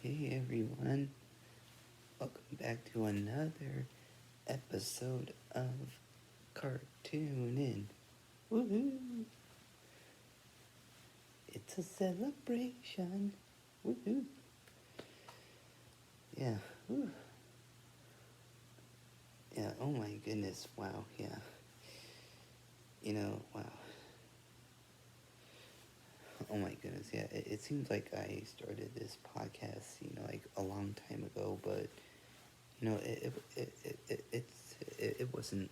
Hey everyone, welcome back to another episode of CarTooN. Woohoo! It's a celebration. Woohoo! Yeah, woo. Yeah, oh my goodness, wow, yeah. Wow. Oh my goodness, yeah. It seems like I started this podcast, like a long time ago, but it wasn't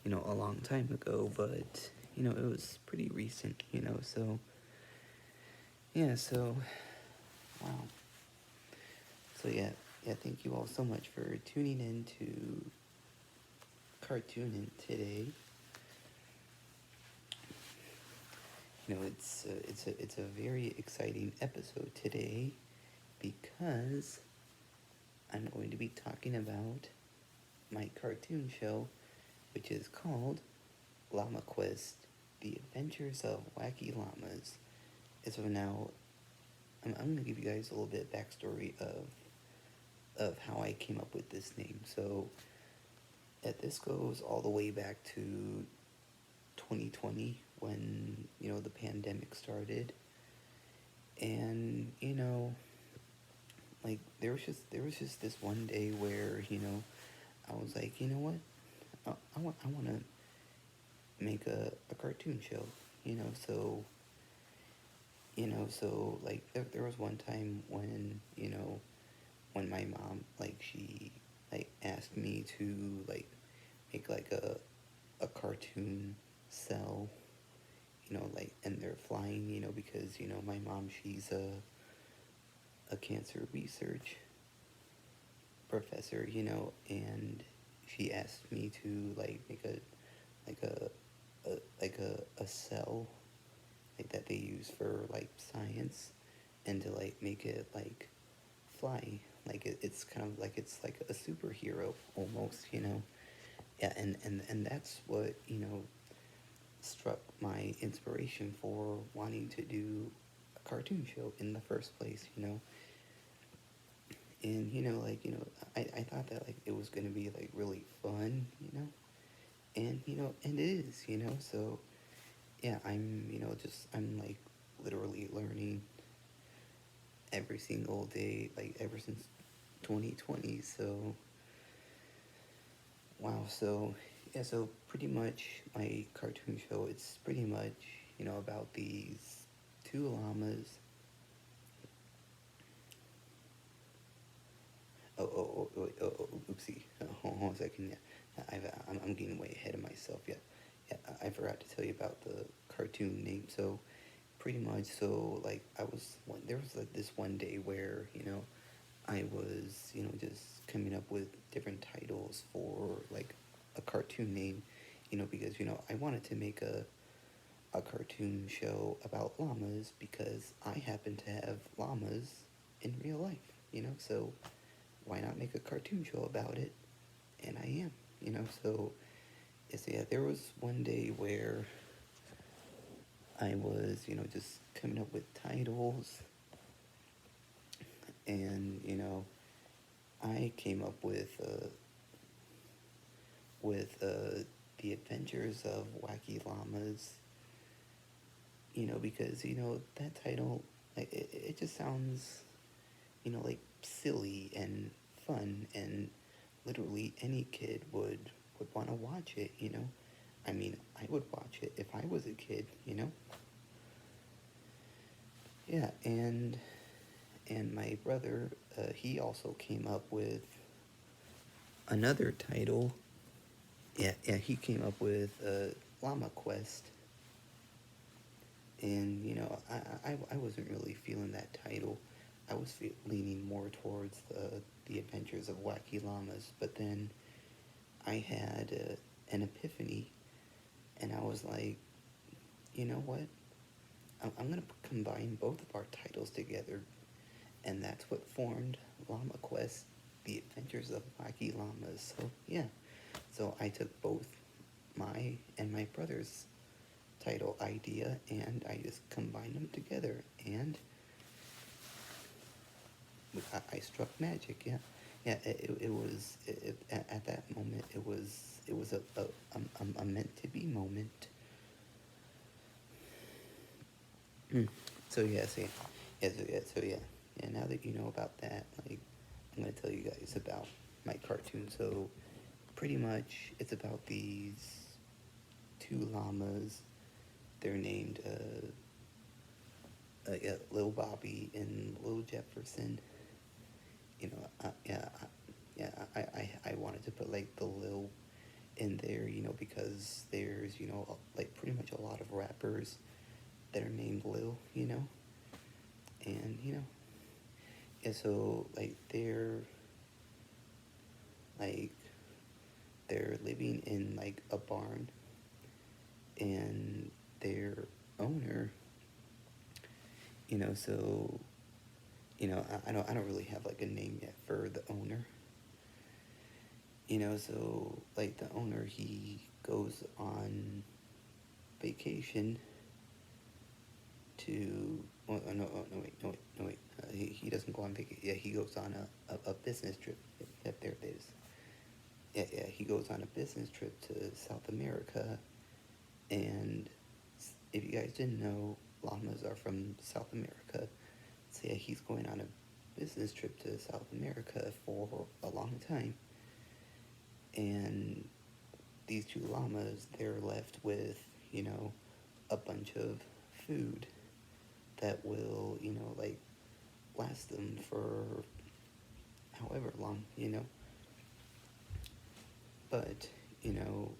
a long time ago, but it was pretty recent, so wow. So yeah, thank you all so much for tuning in to CarToonin today. It's a very exciting episode today because I'm going to be talking about my cartoon show, which is called Llama Quest: The Adventures of Wacky Llamas. So now I'm going to give you guys a little bit of backstory of how I came up with this name. So this goes all the way back to 2020 when the pandemic started, and like there was just this one day where I was like, you know what, I want to make a cartoon show, so like there was one time when when my mom, like, she like asked me to like make like a cartoon cell, like, and they're flying, because my mom, she's a cancer research professor, and she asked me to like make like a cell like that they use for like science, and to like make it like fly, like it's kind of like it's like a superhero almost, yeah, and that's what struck my inspiration for wanting to do a cartoon show in the first place, and like I thought that like it was gonna be like really fun, and and it is, so yeah, I'm like literally learning every single day, like ever since 2020. So wow, so yeah, so pretty much my cartoon show, it's pretty much about these two llamas. Oopsie. Hold on a second. Yeah, I'm getting way ahead of myself. Yeah, yeah. I forgot to tell you about the cartoon name. So, pretty much. So, like, there was like this one day where I was just coming up with different titles for like a cartoon name, because I wanted to make a cartoon show about llamas because I happen to have llamas in real life, so why not make a cartoon show about it? And I am, so yeah, there was one day where I was, just coming up with titles, and, I came up with the Adventures of Wacky Llamas, because, that title, like, it just sounds, like silly and fun, and literally any kid would want to watch it, I mean, I would watch it if I was a kid, Yeah, and my brother, he also came up with another title. Yeah, he came up with Llama Quest, and I wasn't really feeling that title. I was leaning more towards the Adventures of Wacky Llamas, but then I had an epiphany, and I was like, you know what? I'm gonna combine both of our titles together, and that's what formed Llama Quest: The Adventures of Wacky Llamas. So yeah, so I took both my and my brother's title idea, and I just combined them together, and I struck magic. Yeah, yeah. It was at that moment. It was a meant to be moment. So yeah, so yeah, yeah. Now that you know about that, like, I'm gonna tell you guys about my cartoon. So pretty much, it's about these two llamas. They're named yeah, Lil Bobby and Lil Jefferson. You know, yeah, I wanted to put like the Lil in there, you know, because there's, you know, like pretty much a lot of rappers that are named Lil, you know, and you know, yeah, so like they're living in like a barn, and their owner, you know, so you know, I don't really have like a name yet for the owner, you know, so like the owner, he goes on vacation to, oh, no, wait, he doesn't go on vacation. Yeah, he goes on a business trip. Yep, there it is. Yeah, he goes on a business trip to South America, and if you guys didn't know, llamas are from South America. So yeah, he's going on a business trip to South America for a long time, and these two llamas, they're left with, you know, a bunch of food that will, you know, like last them for however long, you know. But, you know,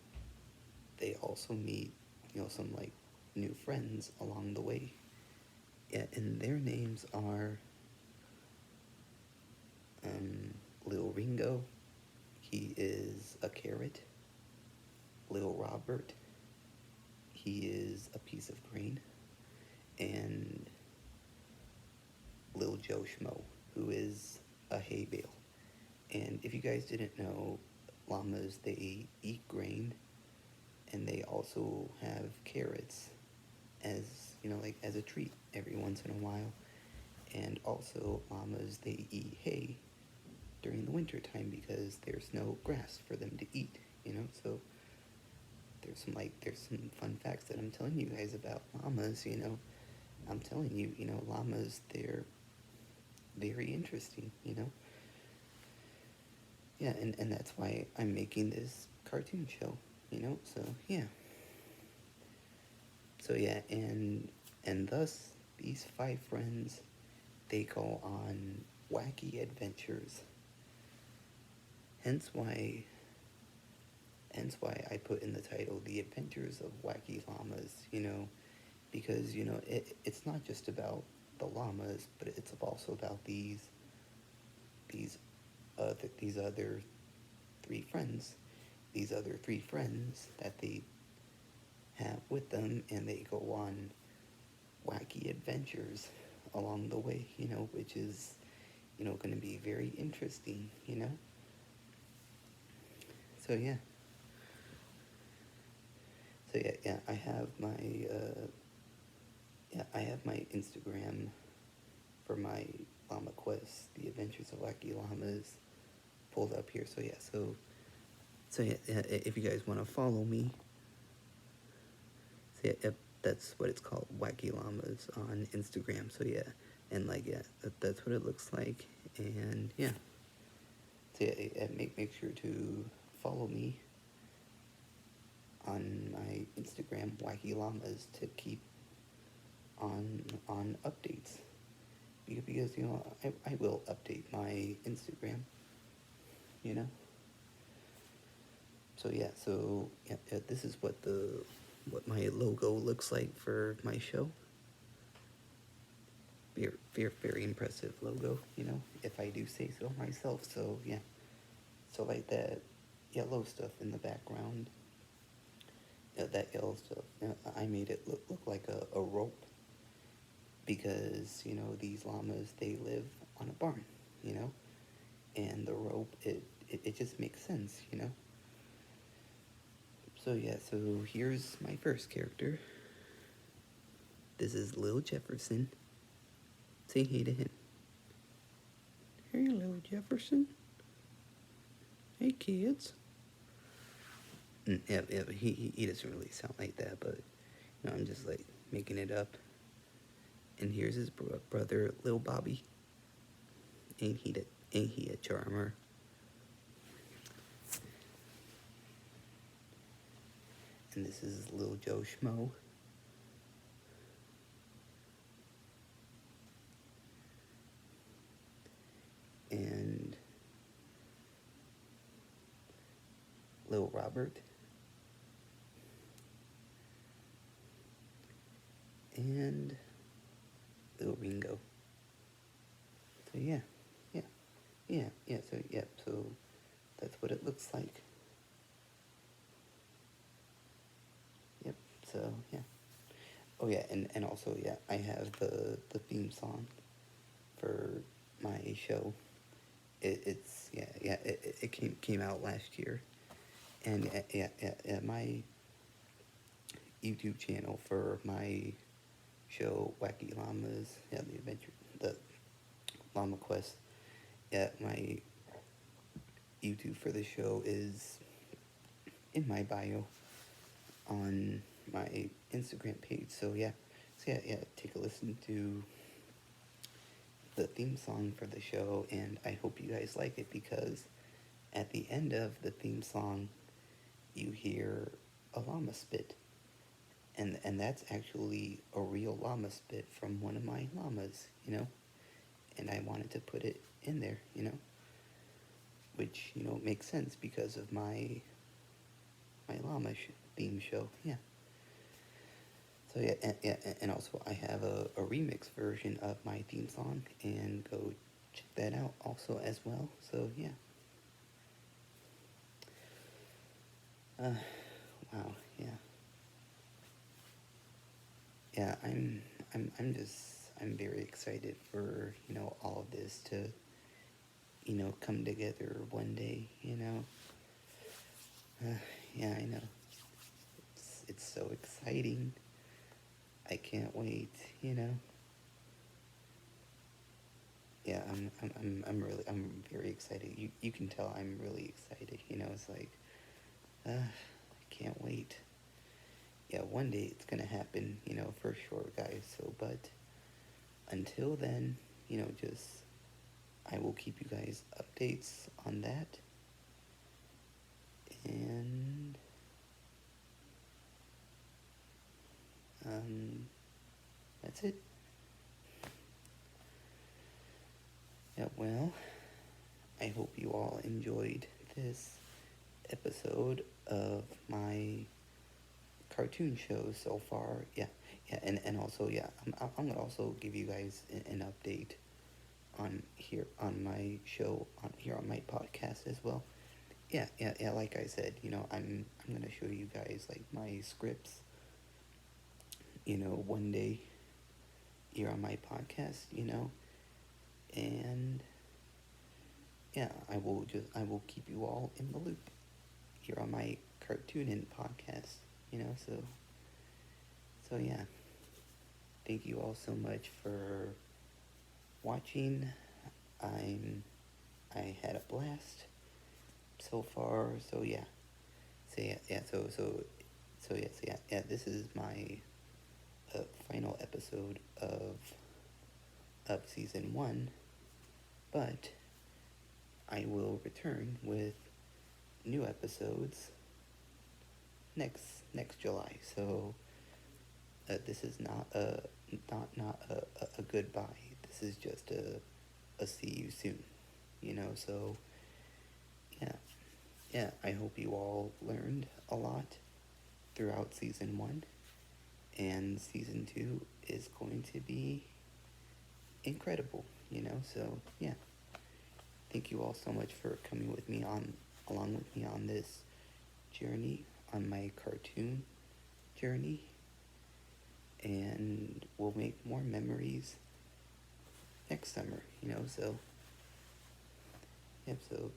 they also meet, you know, some like new friends along the way. Yeah, and their names are Lil Ringo, he is a carrot. Lil Robert, he is a piece of grain. And Lil Joe Schmo, who is a hay bale. And if you guys didn't know, llamas, they eat grain, and they also have carrots as, you know, like as a treat every once in a while. And also, llamas, they eat hay during the winter time because there's no grass for them to eat, you know. So there's some fun facts that I'm telling you guys about llamas, you know. I'm telling you, you know, llamas, they're very interesting, you know. Yeah, and that's why I'm making this cartoon show, you know. So yeah. So yeah, and thus these five friends, they go on wacky adventures. Hence why hence why I put in the title The Adventures of Wacky Llamas, you know, because you know it's not just about the llamas, but it's also about these these other three friends, these other three friends that they have with them, and they go on wacky adventures along the way, you know, which is, you know, going to be very interesting, you know. So yeah, yeah. I have my Instagram for my llama quest, The Adventures of Wacky Llamas, pulled up here. So yeah, yeah, if you guys want to follow me, so yeah, yep, that's what it's called, Wacky Llamas on Instagram. So yeah, and like yeah, that's what it looks like, and yeah. So yeah, make sure to follow me on my Instagram, Wacky Llamas, to keep on updates. Because you know I will update my Instagram, you know. So yeah, yeah, this is what my logo looks like for my show. Very impressive logo, you know, if I do say so myself. So yeah, so like that yellow stuff in the background, that yellow stuff, I made it look like a rope, because you know these llamas, they live on a barn, you know, and the rope, it just makes sense, you know. So yeah, so here's my first character. This is Lil Jefferson. Say hey to him. Hello, Jefferson. Hey, kids. Yeah, but he doesn't really sound like that, but I'm just like making it up. And here's his brother, Lil Bobby. Ain't he a charmer? And this is Lil Joe Schmo. And Lil Robert. And Lil Ringo. So yeah, so that's what it looks like. Yep, so yeah. Oh yeah, and also yeah, I have the theme song for my show. It's it came out last year, and my YouTube channel for my show Wacky Llamas, the Llama Quest. Yeah, my YouTube for the show is in my bio on my Instagram page. So take a listen to the theme song for the show, and I hope you guys like it because at the end of the theme song, you hear a llama spit, and that's actually a real llama spit from one of my llamas, and I wanted to put it in there, which makes sense because of my llama theme show, yeah. So and also I have a remix version of my theme song, and go check that out also as well. So yeah. Wow, yeah. Yeah, I'm very excited for, all of this to, come together one day. Yeah, I know. It's so exciting. I can't wait. Yeah, I'm very excited. You can tell I'm really excited. It's like, I can't wait. Yeah, one day it's gonna happen, for sure, guys. So, but until then, just I will keep you guys updates on that. And that's it. Yeah, well, I hope you all enjoyed this episode of my cartoon show so far. And also, I'm gonna also give you guys an update on here on my show on here on my podcast as well. Yeah. Like I said, I'm gonna show you guys like my scripts. One day here on my podcast. And yeah, I will keep you all in the loop here on my CarTooN podcast. So yeah. Thank you all so much for watching. I'm I had a blast so far. So yeah. So yeah. So yeah. This is my final episode of season 1, but I will return with new episodes next July. So this is not a goodbye. This is just a see you soon. So yeah. I hope you all learned a lot throughout season 1, and season 2 is going to be incredible. So yeah. Thank you all so much for coming along with me on this journey, on my cartoon journey, and we'll make more memories next summer. So yep. So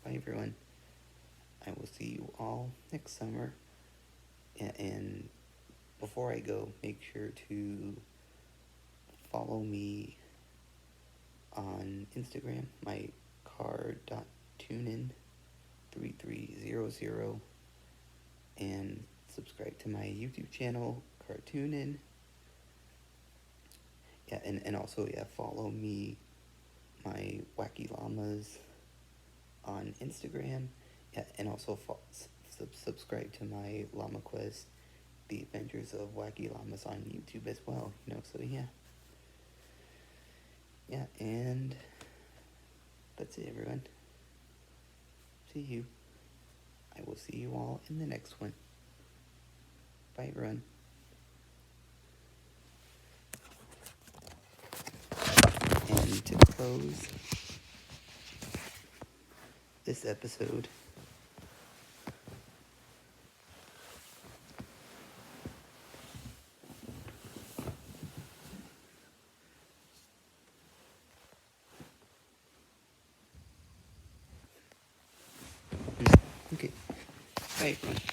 bye everyone. I will see you all next summer. And before I go, make sure to follow me on Instagram, my car.toonin3300, and subscribe to my YouTube channel, CarToonin. Yeah, and also, yeah, follow me, my Wacky Llamas on Instagram. Yeah, and also subscribe to my Llama Quest, The Adventures of Wacky Llamas on YouTube as well, so yeah. Yeah, and that's it, everyone. See you. I will see you all in the next one. Bye, everyone. And to close this episode, okay, bye, everyone.